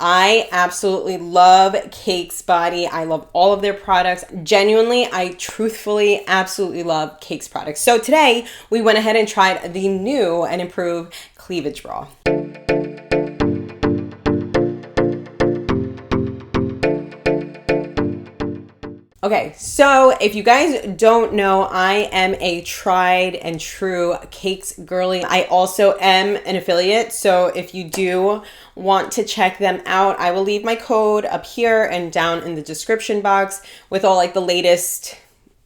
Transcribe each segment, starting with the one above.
I absolutely love Cakes Body. I love all of their products. Genuinely, I truthfully absolutely love Cakes products. So today we went ahead and tried the new and improved cleavage bra. Okay, so if you guys don't know, I am a tried and true Cakes girly. I also am an affiliate, so if you do want to check them out, I will leave my code up here and down in the description box with all like the latest,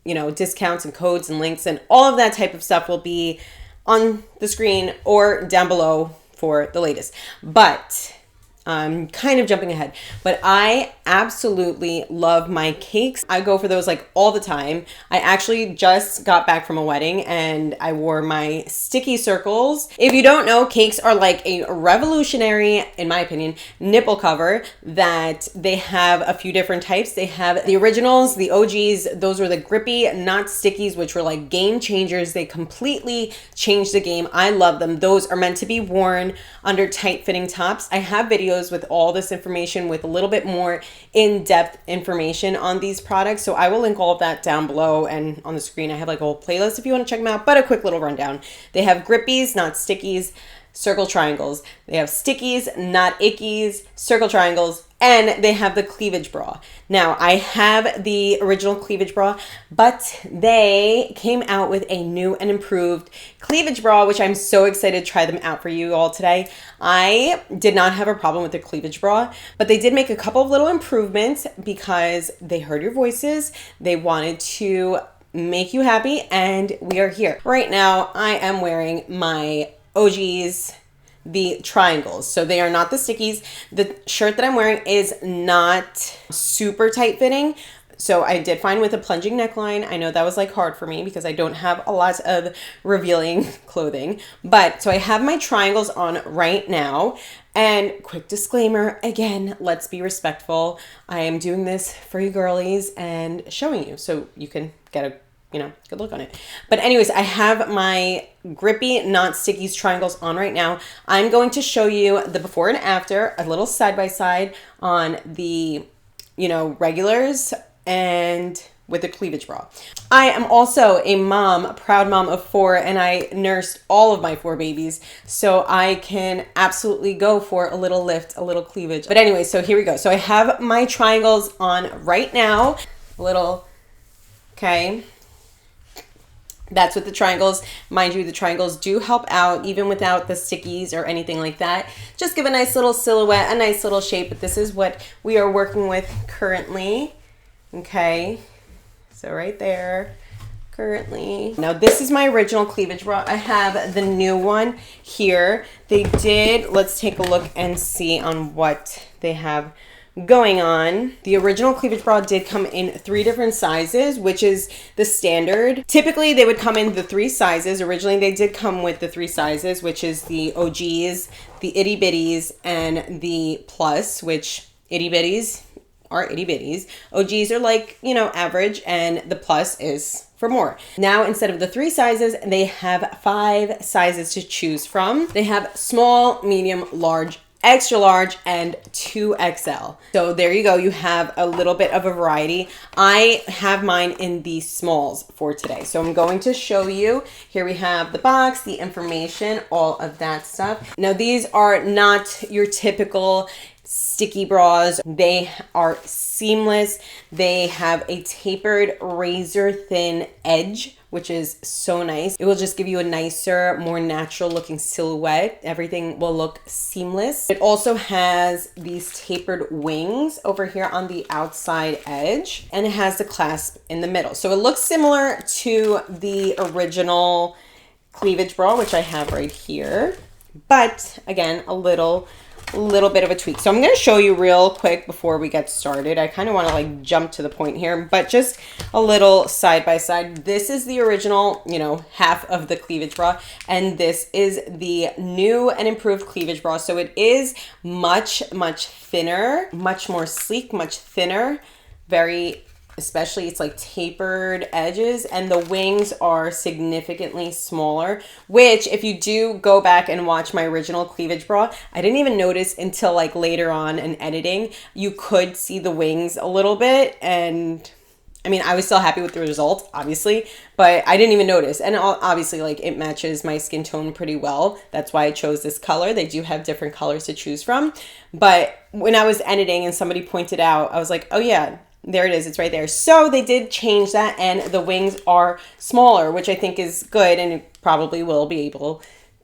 discounts and codes and links, and all of that type of stuff will be on the screen or down below for the latest. But I'm kind of jumping ahead, but I absolutely love my Cakes. I go for those like all the time. I actually just got back from a wedding and I wore my sticky circles. If you don't know, Cakes are like a revolutionary, in my opinion, nipple cover that they have a few different types. They have the originals, the OGs. Those were the grippy, not stickies, which were like game changers. They completely changed the game. I love them. Those are meant to be worn under tight fitting tops. I have videos with all this information with a little bit more in-depth information on these products. So I will link all of that down below and on the screen. I have like a whole playlist if you want to check them out, but a quick little rundown. They have grippies, not stickies, circle triangles. They have stickies, not ickies, circle triangles, and they have the cleavage bra. Now, I have the original cleavage bra, but they came out with a new and improved cleavage bra, which I'm so excited to try them out for you all today. I did not have a problem with the cleavage bra, but they did make a couple of little improvements because they heard your voices. They wanted to make you happy, and we are here. Right now, I am wearing my OGs, the triangles. So they are not the stickies. The shirt that I'm wearing is not super tight fitting. So I did find with a plunging neckline. I know that was like hard for me because I don't have a lot of revealing clothing. But so I have my triangles on right now. And quick disclaimer, again, let's be respectful. I am doing this for you girlies and showing you so you can get a good look on it. But anyways, I have my grippy, not stickies triangles on right now. I'm going to show you the before and after, a little side by side on the, regulars and with the cleavage bra. I am also a mom, a proud mom of 4, and I nursed all of my 4 babies. So I can absolutely go for a little lift, a little cleavage. But anyway, so here we go. So I have my triangles on right now. Okay. That's with the triangles. Mind you, the triangles do help out even without the stickies or anything like that. Just give a nice little silhouette, a nice little shape, but this is what we are working with currently. Okay, so right there, currently. Now this is my original cleavage bra. I have the new one here. Let's take a look and see on what they have going on. The original cleavage bra did come in 3 different sizes, which is the standard. Typically they would come in the 3 sizes. Originally they did come with the 3 sizes, which is the OGs, the itty bitties, and the plus, which itty bitties are itty bitties. OGs are like, average, and the plus is for more. Now, instead of the 3 sizes, they have 5 sizes to choose from. They have small, medium, large, extra large, and 2XL. So there you go. You have a little bit of a variety. I have mine in the smalls for today. So I'm going to show you. Here we have the box, the information, all of that stuff. Now these are not your typical sticky bras. They are seamless. They have a tapered razor thin edge, which is so nice. It will just give you a nicer, more natural looking silhouette. Everything will look seamless. It also has these tapered wings over here on the outside edge, and it has the clasp in the middle. So it looks similar to the original cleavage bra, which I have right here, but again, a little bit of a tweak. So I'm going to show you real quick before we get started. I kind of want to like jump to the point here, but just a little side by side. This is the original, half of the cleavage bra, and this is the new and improved cleavage bra. So it is much, much thinner, much more sleek, much thinner, very especially it's like tapered edges, and the wings are significantly smaller, which if you do go back and watch my original cleavage bra, I didn't even notice until like later on in editing. You could see the wings a little bit, and I mean, I was still happy with the result, obviously, but I didn't even notice. And obviously, like, it matches my skin tone pretty well. That's why I chose this color. They do have different colors to choose from. But when I was editing and somebody pointed out, I was like, oh yeah, there it is. It's right there. So they did change that, and the wings are smaller, which I think is good, and it probably will be able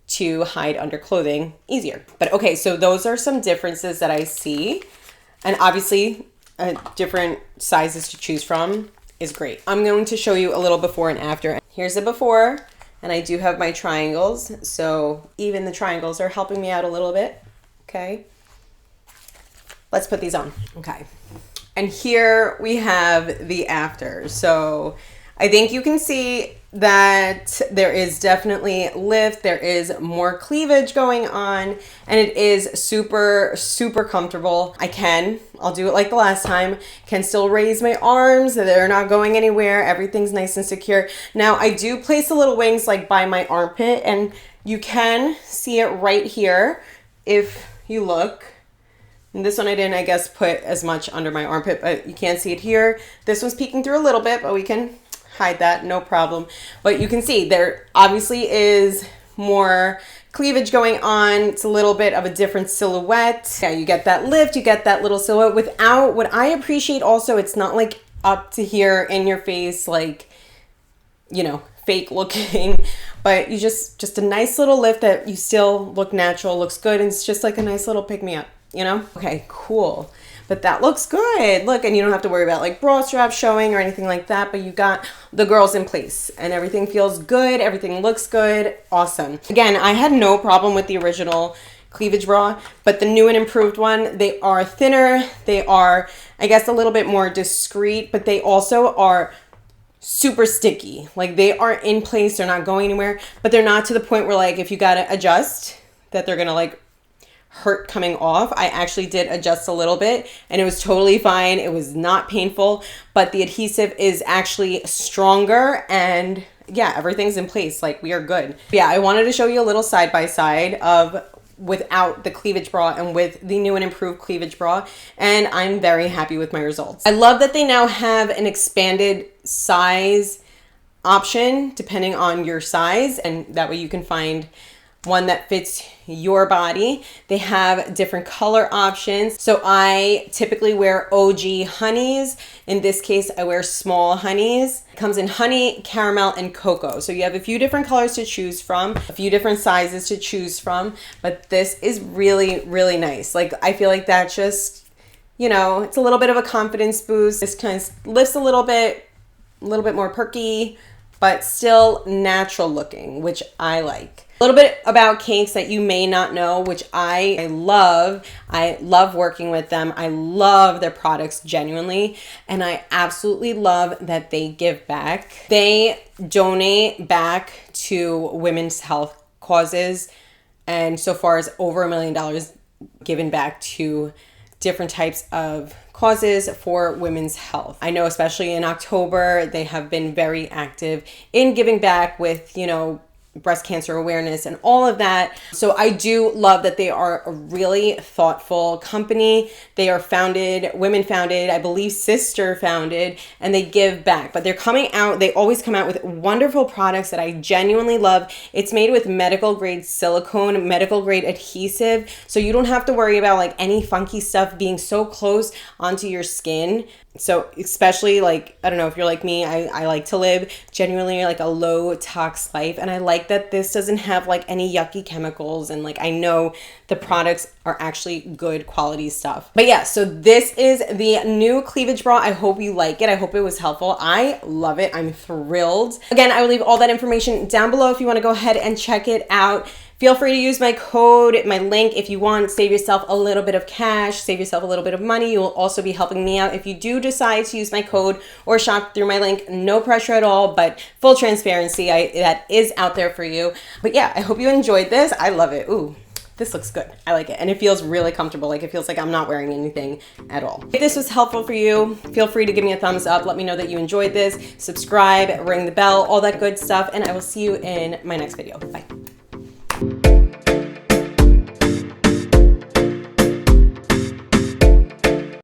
to hide under clothing easier. But okay, so those are some differences that I see. And obviously, different sizes to choose from is great. I'm going to show you a little before and after. Here's the before, and I do have my triangles, so even the triangles are helping me out a little bit. Okay, let's put these on. Okay, and here we have the after. So I think you can see that there is definitely lift, there is more cleavage going on, and it is super, super comfortable. I'll do it like the last time, can still raise my arms, they're not going anywhere, everything's nice and secure. Now I do place the little wings like by my armpit, and you can see it right here if you look. And this one I didn't, I guess, put as much under my armpit, but you can't see it here. This one's peeking through a little bit, but we can hide that, no problem. But you can see there obviously is more cleavage going on. It's a little bit of a different silhouette. Yeah, you get that lift, you get that little silhouette without, what I appreciate also, it's not like up to here in your face, like, you know, fake looking, but you just a nice little lift that you still look natural, looks good, and it's just like a nice little pick-me-up, you know? Okay, cool. But that looks good. Look, and you don't have to worry about like bra straps showing or anything like that, but you got the girls in place and everything feels good. Everything looks good. Awesome. Again, I had no problem with the original cleavage bra, but the new and improved one, they are thinner. They are, I guess, a little bit more discreet, but they also are super sticky. Like they are in place. They're not going anywhere, but they're not to the point where like if you got to adjust that they're going to like hurt coming off. I actually did adjust a little bit and it was totally fine. It was not painful, but the adhesive is actually stronger and yeah, everything's in place. Like we are good. Yeah, I wanted to show you a little side by side of without the cleavage bra and with the new and improved cleavage bra, and I'm very happy with my results. I love that they now have an expanded size option depending on your size, and that way you can find one that fits your body. They have different color options. So I typically wear OG honeys. In this case, I wear small honeys. It comes in honey, caramel, and cocoa. So you have a few different colors to choose from, a few different sizes to choose from, but this is really, really nice. Like I feel like that just, you know, it's a little bit of a confidence boost. This kind of lifts a little bit more perky, but still natural looking, which I like. A little bit about Cakes that you may not know, which I love. I love working with them. I love their products genuinely. And I absolutely love that they give back. They donate back to women's health causes. And so far as over $1 million given back to different types of causes for women's health. I know especially in October, they have been very active in giving back with, you know, breast cancer awareness and all of that. So I do love that they are a really thoughtful company. They are founded, women founded, I believe sister founded, and they give back. But they're coming out, they always come out with wonderful products that I genuinely love. It's made with medical grade silicone, medical grade adhesive. So you don't have to worry about like any funky stuff being so close onto your skin. So especially like, I don't know if you're like me, I like to live genuinely like a low tox life. And I like that this doesn't have like any yucky chemicals. And like, I know the products are actually good quality stuff. But yeah, so this is the new cleavage bra. I hope you like it. I hope it was helpful. I love it. I'm thrilled. Again, I will leave all that information down below if you want to go ahead and check it out. Feel free to use my code, my link if you want. Save yourself a little bit of cash, save yourself a little bit of money. You will also be helping me out if you do decide to use my code or shop through my link. No pressure at all, but full transparency, that is out there for you. But yeah, I hope you enjoyed this. I love it. Ooh, this looks good. I like it. And it feels really comfortable. Like it feels like I'm not wearing anything at all. If this was helpful for you, feel free to give me a thumbs up. Let me know that you enjoyed this. Subscribe, ring the bell, all that good stuff. And I will see you in my next video. Bye.